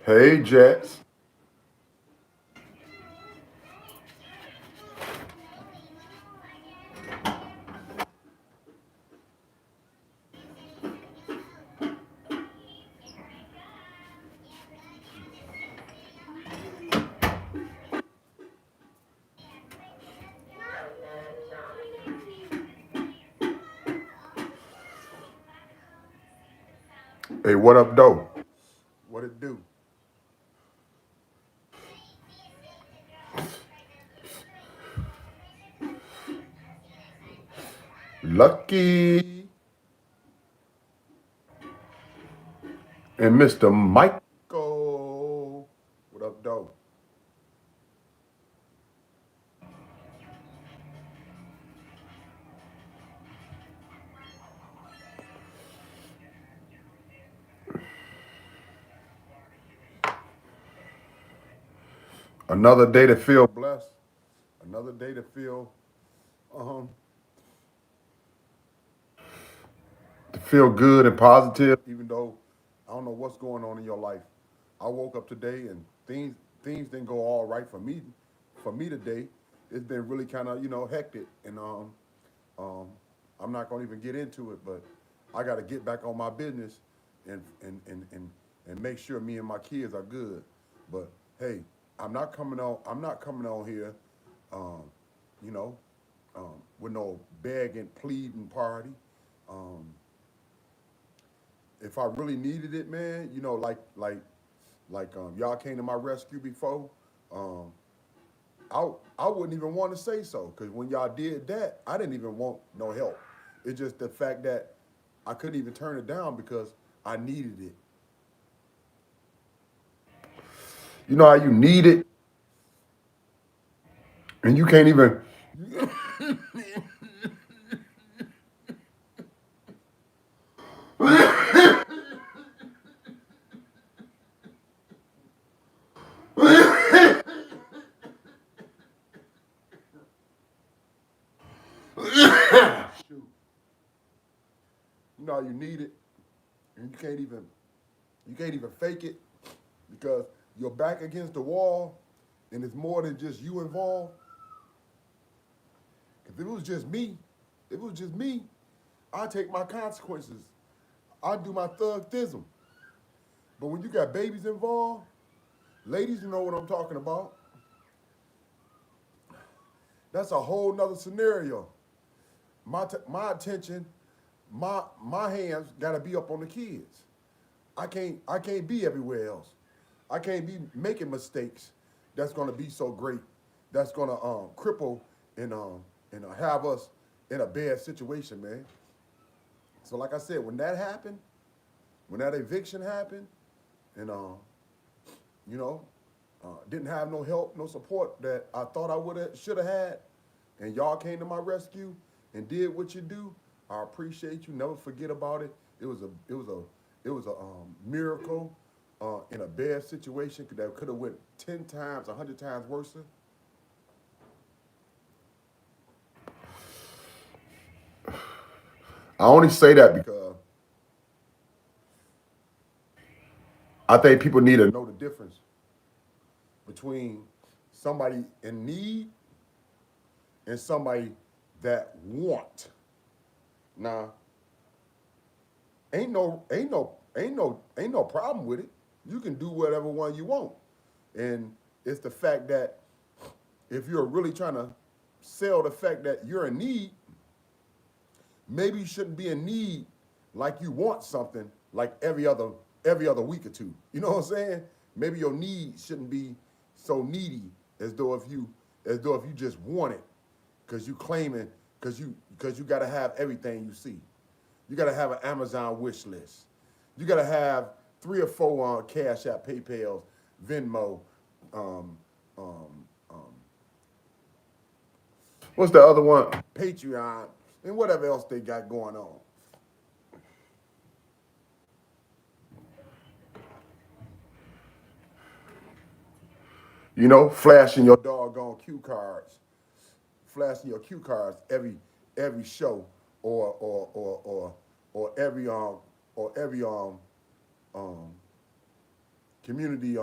Hey, Jets. Hey, what up, though? What it do? Lucky and Mr. Michael. What up, though? Another day to feel blessed. Another day um to feel good and positive. Even though I don't know what's going on in your life, I woke up today and things didn't go all right for me. For me today, it's been really kind of hectic, and um, I'm not gonna even get into it, but I got to get back on my business and make sure me and my kids are good. But hey, I'm not coming on here, um, you know, with no begging, pleading party. Um, if I really needed it, man, y'all came to my rescue before. Um, I wouldn't even want to say so because when y'all did that, I didn't even want no help. It's just the fact that I couldn't even turn it down because I needed it. You know how you need it and you can't even. Shoot. You know how you need it and you can't even fake it because you're back against the wall and it's more than just you involved. If it was just me, if it was just me, I'd take my consequences. I'd do my thug thism. But when you got babies involved, ladies, you know what I'm talking about. That's a whole nother scenario. My attention, my hands gotta be up on the kids. I can't be everywhere else. I can't be making mistakes that's gonna be so great. That's gonna cripple and have us in a bad situation, man. So like I said, when that happened, when that eviction happened, and you know, didn't have no help, no support that I thought I would have, should have had, and y'all came to my rescue and did what you do. I appreciate you. Never forget about it. It was a miracle in a bad situation that could have went 10 times, 100 times worse. I only say that because I think people need to know the difference between somebody in need and somebody that want. Now, ain't no problem with it. You can do whatever one you want. And it's the fact that if you're really trying to sell the fact that you're in need, maybe you shouldn't be in need like you want something like every other week or two. You know what I'm saying? Maybe your need shouldn't be so needy as though if you just want it because you claiming because you got to have everything you see. You got to have an Amazon wish list. You got to have 3 or 4 on Cash App, PayPal, Venmo. Um, um, um, what's the other one? Patreon and whatever else they got going on. Flashing your doggone cue cards, flashing your cue cards every show or every um community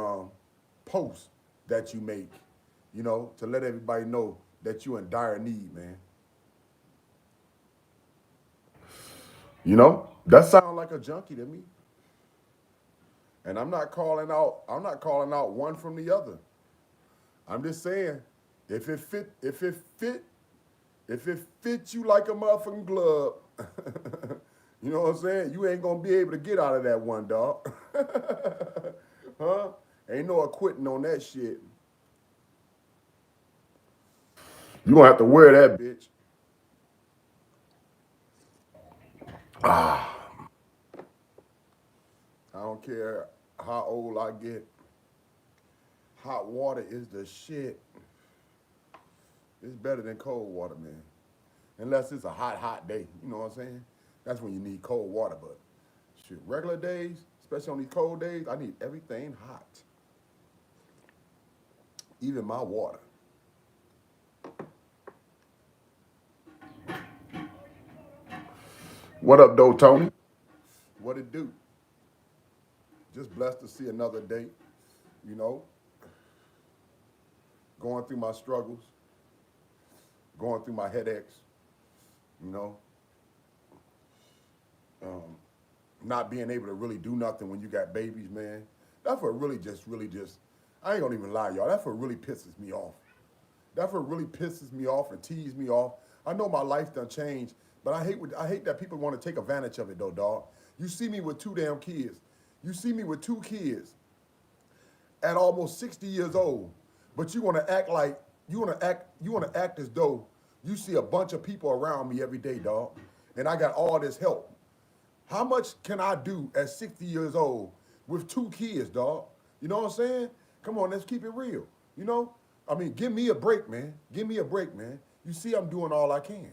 posts that you make, you know, to let everybody know that you're in dire need, man. You know, that sounds like a junkie to me. And I'm not calling out one from the other. I'm just saying, if it fit, if it fit, if it fits you like a motherfucking glove, you know what I'm saying? You ain't gonna be able to get out of that one, dog. Huh? Ain't no quitting on that shit. You gonna have to wear that bitch. I don't care how old I get. Hot water is the shit. It's better than cold water, man. Unless it's a hot, hot day. You know what I'm saying? That's when you need cold water. But shit, regular days, especially on these cold days, I need everything hot. Even my water. What up, though, Tony? What it do? Just blessed to see another day. You know, going through my struggles, going through my headaches. You know, um, not being able to really do nothing when you got babies, man. That's what really just, I ain't gonna even lie, y'all. That's what really pisses me off. That's what really pisses me off and teases me off. I know my life done changed, but I hate that people want to take advantage of it though, dog. You see me with two damn kids. You see me with two kids at almost 60 years old, but you want to act like you want to act as though you see a bunch of people around me every day, dog, and I got all this help. How much can I do at 60 years old with two kids, dog? You know what I'm saying? Come on, let's keep it real. You know? I mean, give me a break, man. Give me a break, man. You see, I'm doing all I can.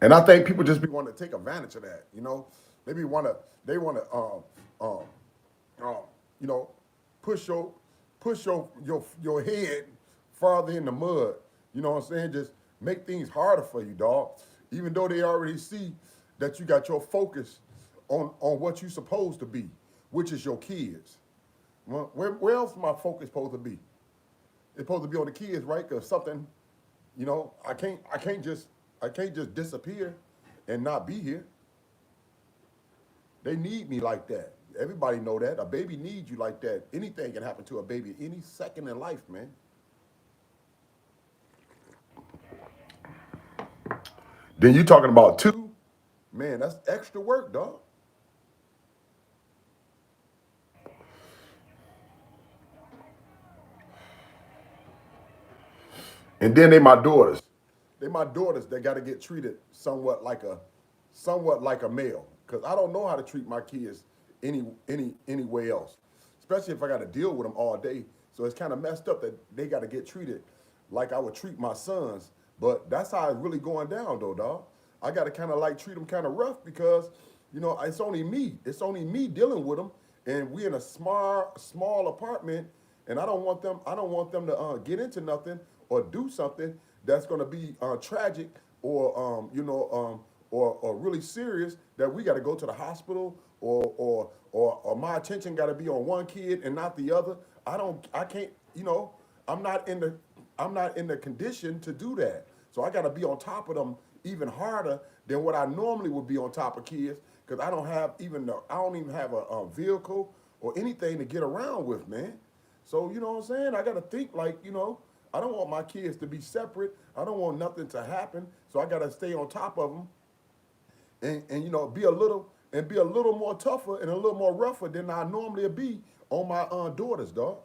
And I think people just be wanting to take advantage of that, you know? They want to, um, um, you know, push your head farther in the mud. You know what I'm saying? Just make things harder for you, dog. Even though they already see that you got your focus on what you supposed to be, which is your kids. Well, where else my focus supposed to be? It's supposed to be on the kids, right? Because something, you know, I can't just disappear and not be here. They need me like that. Everybody know that. A baby needs you like that. Anything can happen to a baby any second in life, man. Then you talking about two? Man, that's extra work, dog. And then they my daughters. They my daughters that got to get treated somewhat like a male. Cause I don't know how to treat my kids any way else. Especially if I got to deal with them all day. So it's kind of messed up that they got to get treated like I would treat my sons. But that's how it's really going down, though, dog. I got to kind of like treat them kind of rough because, you know, it's only me. It's only me dealing with them, and we in a small apartment, and I don't want them to get into nothing or do something that's going to be tragic or or really serious that we got to go to the hospital or my attention got to be on one kid and not the other. I can't, you know, I'm not in the I'm not in the condition to do that. So I got to be on top of them even harder than what I normally would be on top of kids because I don't even have a vehicle or anything to get around with, man. So you know what I'm saying? I got to think like, you know, I don't want my kids to be separate. I don't want nothing to happen. So I got to stay on top of them and you know be a little more tougher and a little more rougher than I normally be on my daughters, dog.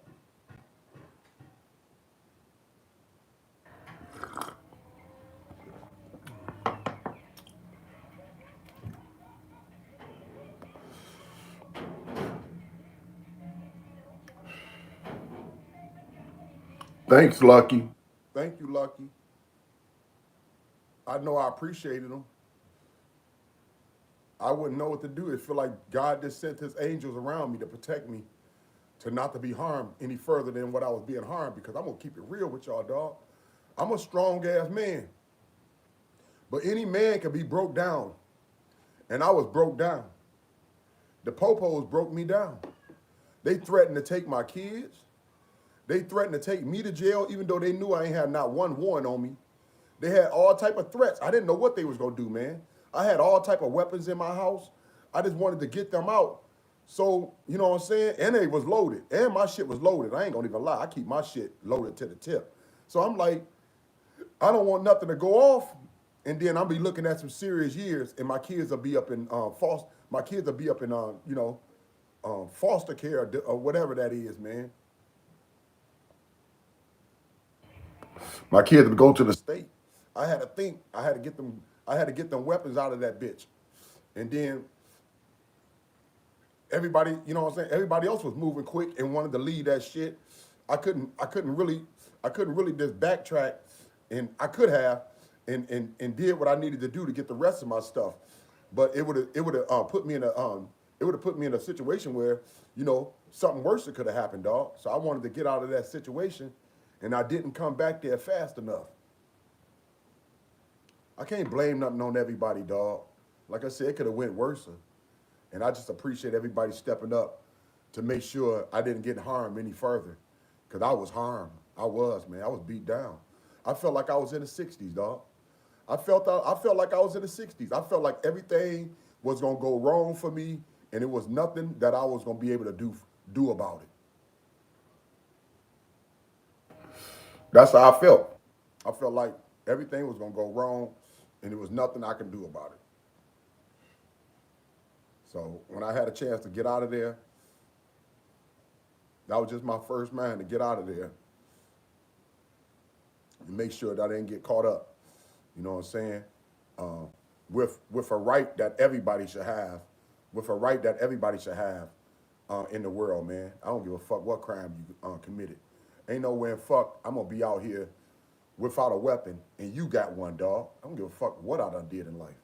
Thanks, Lucky. Thank you, Lucky. I know I appreciated them. I wouldn't know what to do. It feel like God just sent his angels around me to protect me, to not to be harmed any further than what I was being harmed because I'm gonna keep it real with y'all, dog. I'm a strong ass man. But any man can be broke down and I was broke down. The popos broke me down. They threatened to take my kids. They threatened to take me to jail, even though they knew I ain't had not one warrant on me. They had all type of threats. I didn't know what they was gonna do, man. I had all type of weapons in my house. I just wanted to get them out. So, you know what I'm saying? And they was loaded. And my shit was loaded. I ain't gonna even lie. I keep my shit loaded to the tip. So I'm like, I don't want nothing to go off. And then I'll be looking at some serious years, and my kids will be up in foster. My kids will be up in foster care or whatever that is, man. My kids would go to the state. I had to think. I had to get them. I had to get them weapons out of that bitch. And then everybody, you know what I'm saying? Everybody else was moving quick and wanted to leave that shit. I couldn't really just backtrack, and I could have, and did what I needed to do to get the rest of my stuff. But it would have put me in a situation where, something worse could have happened, dog. So I wanted to get out of that situation, and I didn't come back there fast enough. I can't blame nothing on everybody, dog. Like I said, it could have went worse. And I just appreciate everybody stepping up to make sure I didn't get harmed any further. Because I was harmed. I was, man. I was beat down. I felt like I was in the 60s, dog. I felt like I was in the 60s. I felt like everything was going to go wrong for me, and it was nothing that I was going to be able to do about it. That's how I felt. I felt like everything was going to go wrong, and there was nothing I could do about it. So when I had a chance to get out of there, that was just my first mind to get out of there and make sure that I didn't get caught up. You know what I'm saying? Uh, with a right that everybody should have, with a right that everybody should have in the world, man. I don't give a fuck what crime you committed. Ain't no way in fuck I'm gonna be out here without a weapon and you got one, dog. I don't give a fuck what I done did in life.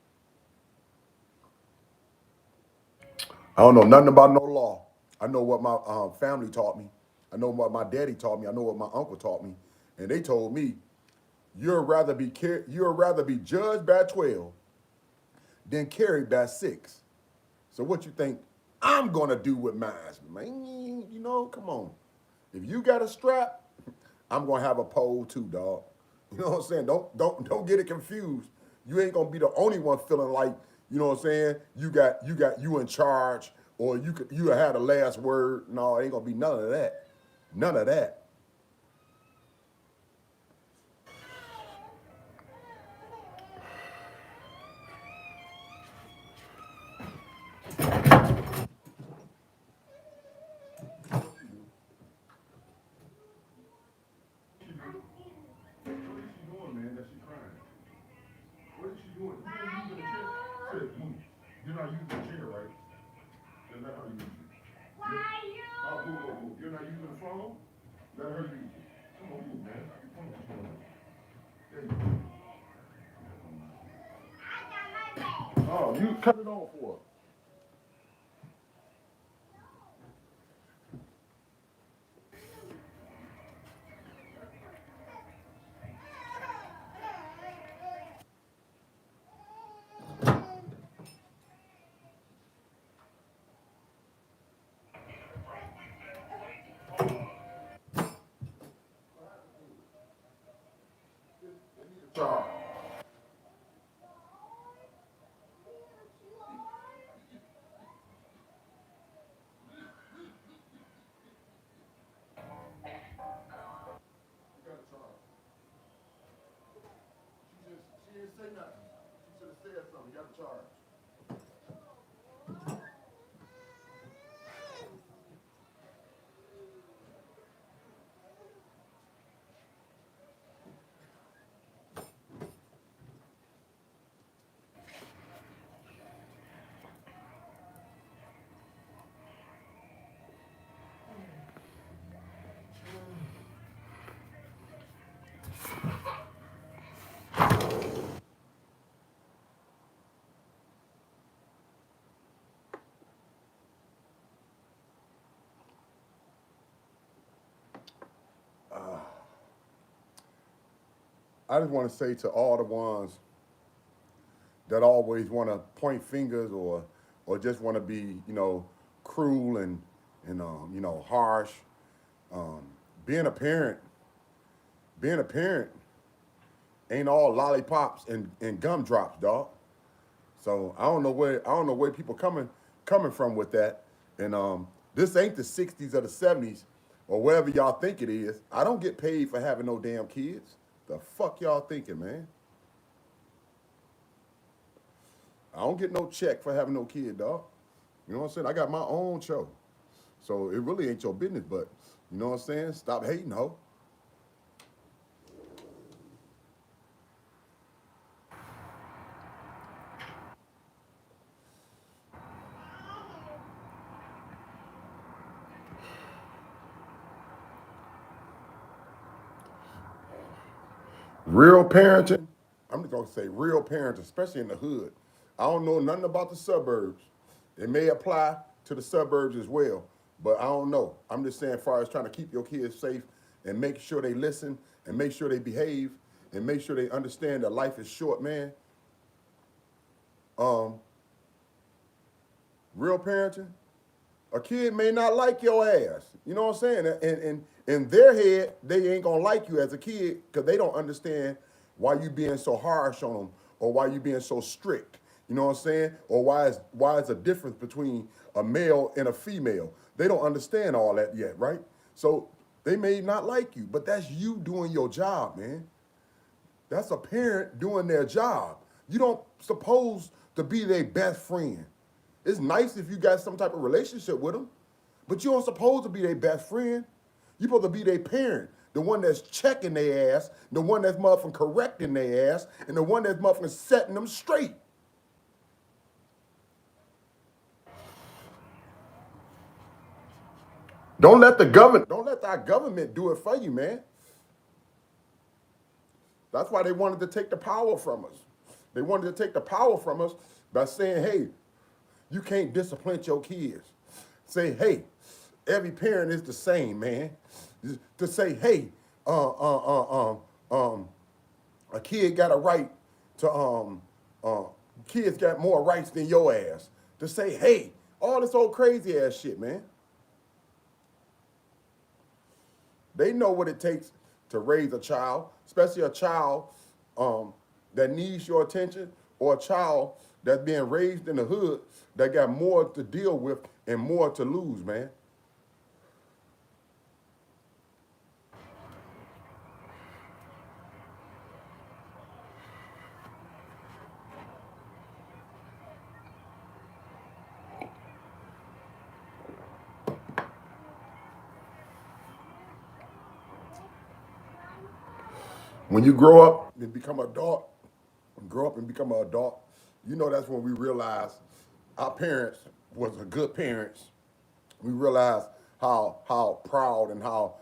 I don't know nothing about no law. I know what my family taught me. I know what my daddy taught me. I know what my uncle taught me, and they told me you'd rather be judged by 12 than carried by 6. So what you think I'm gonna do with mine, man? Come on. If you got a strap, I'm gonna have a pole too, dog. You know what I'm saying? Don't get it confused. You ain't gonna be the only one feeling like, you know what I'm saying, you in charge, or you had the last word. No, it ain't gonna be none of that. None of that. What is she doing, man, that she crying? What is she doing? You're using the chair. Sis, move. You're not using the chair, right? That's not how you use it. Oh, move. You're not using the phone? Let her use it. Come on, move, man. Come on. There you go. Oh, you cut it off for her. Charge. You got a charge. She didn't say nothing. She should have said something. You got a charge. I just want to say to all the ones that always want to point fingers or just want to be, cruel and harsh. Um, being a parent, being a parent ain't all lollipops and gumdrops, dog. So I don't know where people coming from with that. And this ain't the '60s or the '70s or whatever y'all think it is. I don't get paid for having no damn kids. The fuck y'all thinking, man? I don't get no check for having no kid, dog. You know what I'm saying? I got my own show. So it really ain't your business, but you know what I'm saying? Stop hating, ho. Real parenting, I'm just gonna say real parenting, especially in the hood. I don't know nothing about the suburbs. It may apply to the suburbs as well, but I don't know. I'm just saying, as far as trying to keep your kids safe and make sure they listen and make sure they behave and make sure they understand that life is short, man. Um, Real parenting, a kid may not like your ass. You know what I'm saying? And in their head, they ain't gonna like you as a kid because they don't understand why you being so harsh on them or why you being so strict. You know what I'm saying? Or why is a difference between a male and a female? They don't understand all that yet, right? So they may not like you, but that's you doing your job, man. That's a parent doing their job. You don't supposed to be their best friend. It's nice if you got some type of relationship with them, but you don't supposed to be their best friend. You supposed to be their parent, the one that's checking their ass, the one that's motherfucking correcting their ass, and the one that's motherfucking setting them straight. Don't let our government do it for you, man. That's why they wanted to take the power from us. They wanted to take the power from us by saying, hey, you can't discipline your kids. Say, hey, every parent is the same, man. To say, hey, uh, uh, uh, um, um, a kid got a right to, kids got more rights than your ass. To say, hey, all this old crazy ass shit, man. They know what it takes to raise a child, especially a child um, that needs your attention or a child that's being raised in the hood that got more to deal with and more to lose, man. When you grow up and become an adult, grow up and become an adult, you know that's when we realize our parents was a good parents. We realize how proud and how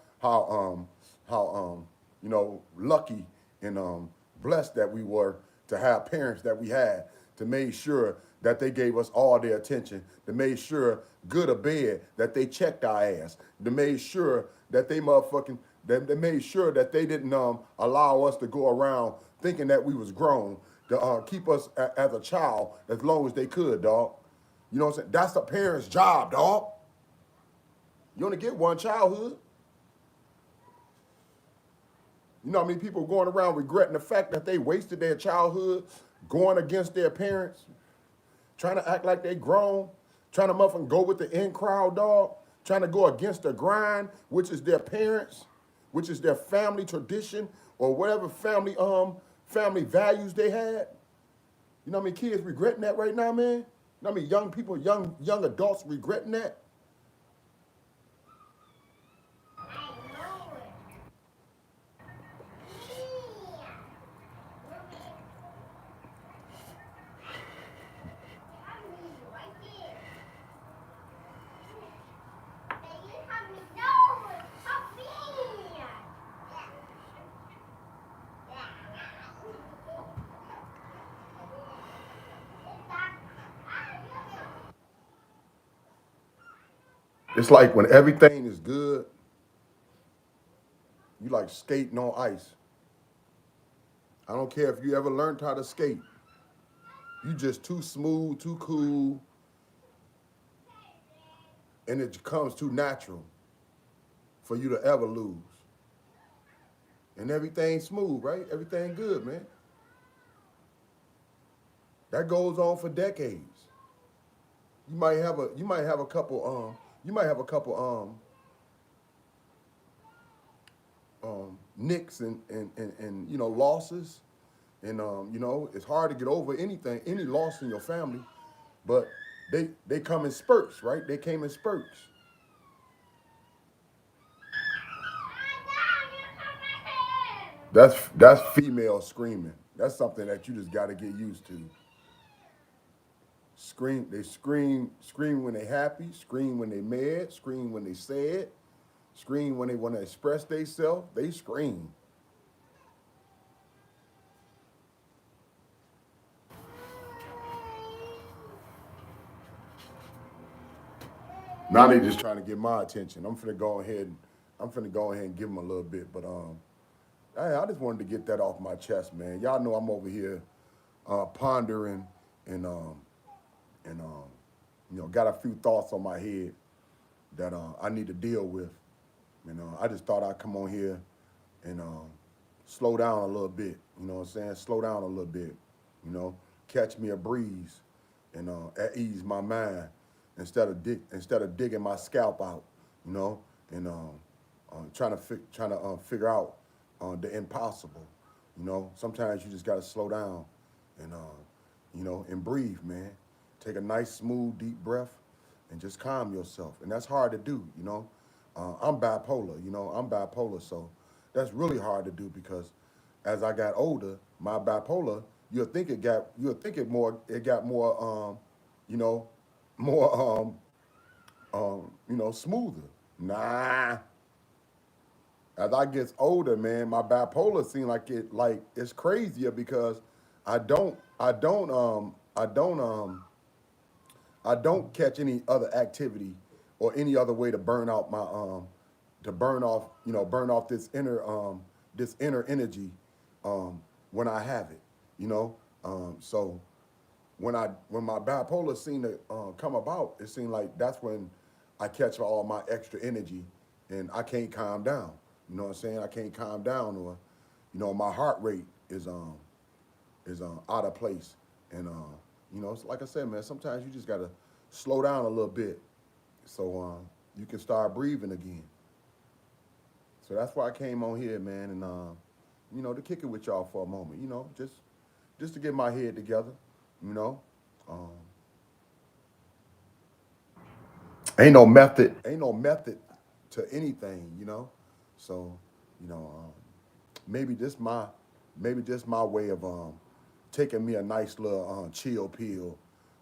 lucky and blessed that we were to have parents that we had to make sure that they gave us all their attention, to make sure good or bad that they checked our ass, to make sure that they made sure that they didn't allow us to go around thinking that we was grown to keep us as a child as long as they could, dog. You know what I'm saying? That's a parent's job, dog. You only get one childhood. You know how many people going around regretting the fact that they wasted their childhood going against their parents, trying to act like they grown, trying to motherfucking go with the in crowd, dog, trying to go against the grind, which is their parents, which is their family tradition or whatever family values they had. You know how many kids regretting that right now, man? You know how many young people, young adults regretting that? It's like when everything is good, you like skating on ice. I don't care if you ever learned how to skate. You just too smooth, too cool, and it comes too natural for you to ever lose. And everything's smooth, right? Everything good, man. That goes on for decades. You might have a couple you might have a couple nicks and losses. And it's hard to get over any loss in your family, but they come in spurts, right? They came in spurts. That's female screaming. That's something that you just got to get used to. Scream when they happy, scream when they mad, scream when they sad, scream when they want to express themselves. They scream. Now they just trying to get my attention. I'm finna go ahead and give them a little bit, but I just wanted to get that off my chest, man. Y'all know I'm over here pondering and and got a few thoughts on my head that I need to deal with. I just thought I'd come on here and slow down a little bit. You know what I'm saying? Slow down a little bit. You know, catch me a breeze and ease my mind instead of digging my scalp out. You know, and trying to figure out the impossible. Sometimes you just gotta slow down and and breathe, man. Take a nice, smooth, deep breath and just calm yourself. And that's hard to do. I'm bipolar. I'm bipolar, so that's really hard to do because as I got older, my bipolar, you'll think it got more, you know, more, smoother. Nah, as I get older, man, my bipolar seems like it's crazier because I don't catch any other activity or any other way to burn out my burn off this inner energy when I have it, you know. So when my bipolar seemed to come about, it seemed like that's when I catch all my extra energy and I can't calm down. You know what I'm saying? I can't calm down, or my heart rate is out of place. And it's like I said, man, sometimes you just gotta slow down a little bit so you can start breathing again. So that's why I came on here, man, and to kick it with y'all for a moment. Just to get my head together. You know, um, ain't no method to anything. So you know, maybe this my way of taking me a nice little chill pill,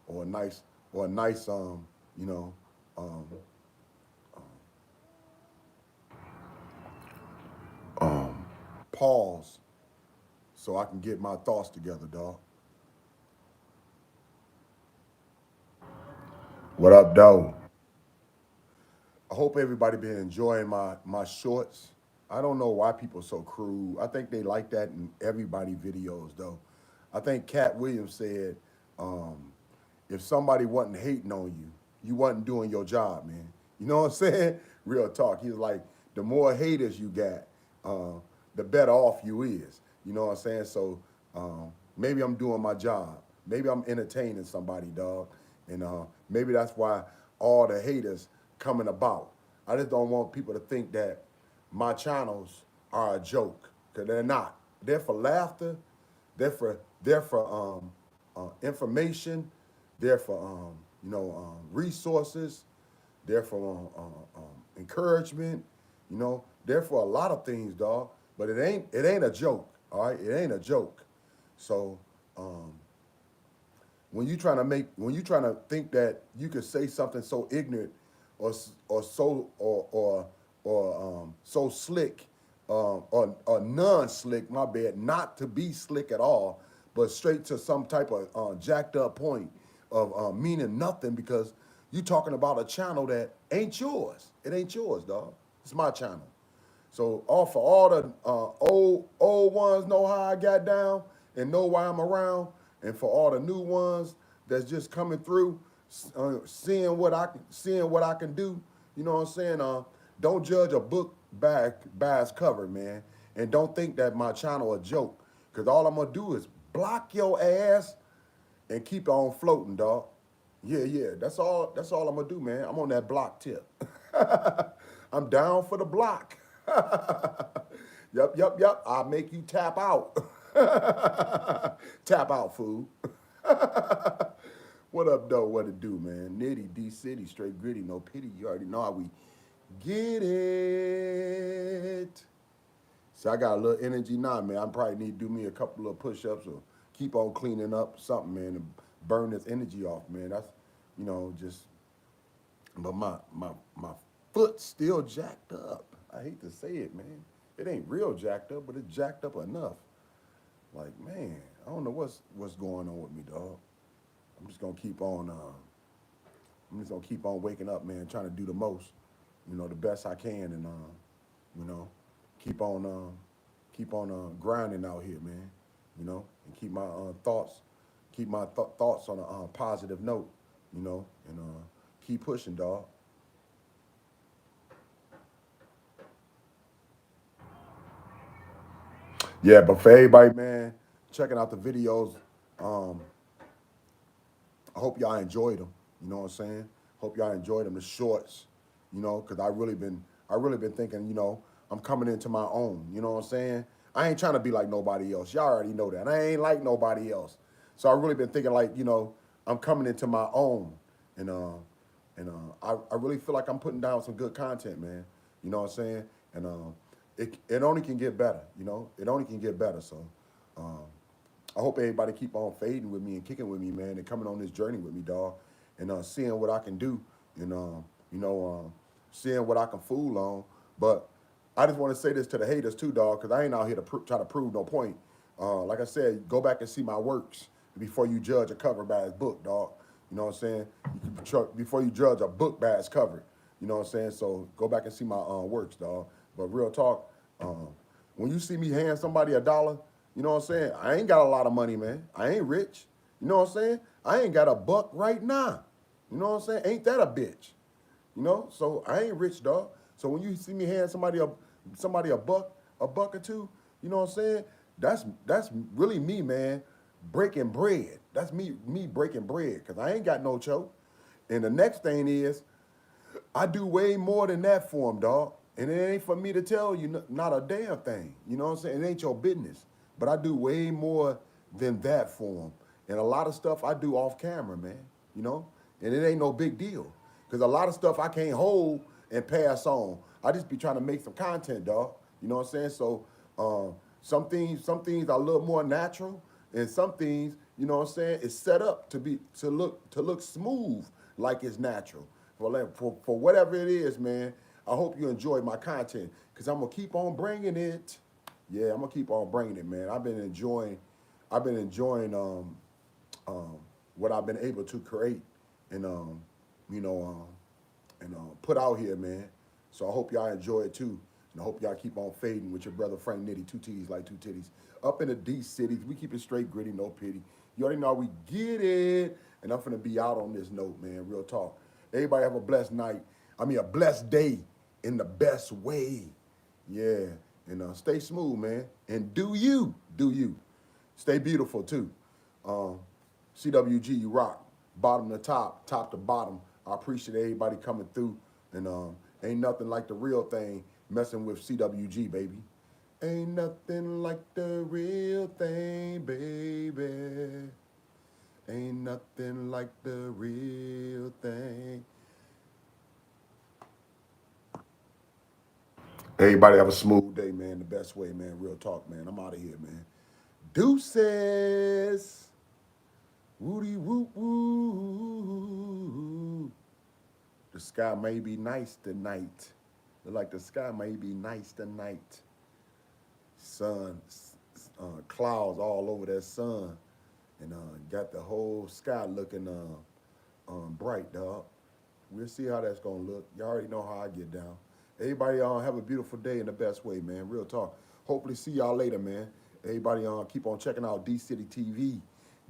or a nice you know um, um, pause so I can get my thoughts together, dog. What up, dog? I hope everybody been enjoying my shorts. I don't know why people are so cruel. I think they like that in everybody videos though. I think Cat Williams said, um, if somebody wasn't hating on you, you wasn't doing your job, man. You know what I'm saying? Real talk. He's like, the more haters you got, the better off you is. You know what I'm saying? So maybe I'm doing my job. Maybe I'm entertaining somebody, dog. And maybe that's why all the haters coming about. I just don't want people to think that my channels are a joke, because they're not. They're for laughter. They're for information. They're for resources. They're for encouragement. They're for a lot of things, dog. But it ain't a joke. All right, it ain't a joke. So um, when you trying to think that you could say something so ignorant or so slick, or non-slick, my bad, not to be slick at all, but straight to some type of jacked up point of meaning nothing, because you talking about a channel that ain't yours. It ain't yours, dog. It's my channel. So all the old ones know how I got down and know why I'm around. And for all the new ones that's just coming through, seeing what I can do, you know what I'm saying? Don't judge a book by its cover, man. And don't think that my channel a joke. Cause all I'm gonna do is block your ass and keep on floating, dog. Yeah, yeah. That's all I'm gonna do, man. I'm on that block tip. I'm down for the block. Yep. I'll make you tap out. Tap out, fool. What up, though? What it do, man? Nitty, D City, straight gritty, no pity. You already know how we get it. So I got a little energy now, man. I probably need to do me a couple of push-ups or keep on cleaning up something, man, and burn this energy off, man. That's, just. But my foot's still jacked up. I hate to say it, man. It ain't real jacked up, but it's jacked up enough. Like, man, I don't know what's going on with me, dog. I'm just gonna keep on. I'm just gonna keep on waking up, man, trying to do the most, the best I can, and keep on grinding out here, man, and keep my thoughts on a positive note, and keep pushing, dog. Yeah, but for everybody, man, checking out the videos, um, I hope y'all enjoyed them. You know what I'm saying? Hope y'all enjoyed them. The shorts, because I really been thinking, I'm coming into my own. You know what I'm saying? I ain't trying to be like nobody else. Y'all already know that. I ain't like nobody else. So I really been thinking like, I'm coming into my own, and I really feel like I'm putting down some good content, man. You know what I'm saying? And it only can get better. It only can get better. So. Um, I hope everybody keep on fading with me and kicking with me, man, and coming on this journey with me, dog, and seeing what I can do, and seeing what I can fool on. But I just want to say this to the haters too, dog, because I ain't out here to try to prove no point. Like I said, go back and see my works before you judge a cover by its book, dog. You know what I'm saying? Before you judge a book by its cover. You know what I'm saying? So go back and see my works, dog. But real talk, when you see me hand somebody $1, you know what I'm saying? I ain't got a lot of money, man. I ain't rich. You know what I'm saying? I ain't got a buck right now. You know what I'm saying? Ain't that a bitch? So I ain't rich, dog. So when you see me hand somebody a buck or two, you know what I'm saying? That's really me, man, breaking bread. That's me breaking bread, because I ain't got no choke. And the next thing is, I do way more than that for them, dog. And it ain't for me to tell you not a damn thing. You know what I'm saying? It ain't your business. But I do way more than that for them. And a lot of stuff I do off camera, man. And it ain't no big deal. Because a lot of stuff I can't hold and pass on. I just be trying to make some content, dog. You know what I'm saying? So some things are a little more natural, and some things, you know what I'm saying, is set up to look smooth like it's natural. For whatever it is, man, I hope you enjoy my content, because I'm gonna keep on bringing it. Yeah, I'm gonna keep on bringing it, man. I've been enjoying what I've been able to create and you know and put out here, man. So I hope y'all enjoy it too, and I hope y'all keep on fading with your brother Frank Nitty, two T's like two titties. Up in the D cities, we keep it straight, gritty, no pity. You already know how we get it, and I'm finna be out on this note, man. Real talk. Everybody have a blessed night. I mean, a blessed day in the best way. Yeah. And stay smooth, man. And do you. Stay beautiful, too. Um, CWG, you rock. Bottom to top, top to bottom. I appreciate everybody coming through. And ain't nothing like the real thing messing with CWG, baby. Ain't nothing like the real thing, baby. Ain't nothing like the real thing. Everybody have a smooth day, man. The best way, man. Real talk, man. I'm out of here, man. Deuces. Woody woo woo. The sky may be nice tonight. Look like the sky may be nice tonight. Sun, clouds all over that sun. And got the whole sky looking bright, dog. We'll see how that's gonna look. Y'all already know how I get down. Everybody have a beautiful day in the best way, man. Real talk. Hopefully see y'all later, man. Everybody keep on checking out D City TV.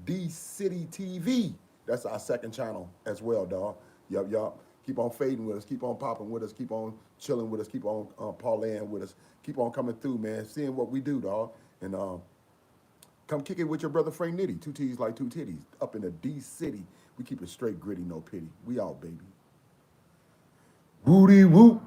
D City TV. That's our second channel as well, dog. Yup, yup. Keep on fading with us. Keep on popping with us. Keep on chilling with us. Keep on parlaying with us. Keep on coming through, man. Seeing what we do, dog. And come kick it with your brother Frank Nitty. Two T's like two titties. Up in the D City. We keep it straight, gritty, no pity. We out, baby. Woody whoop.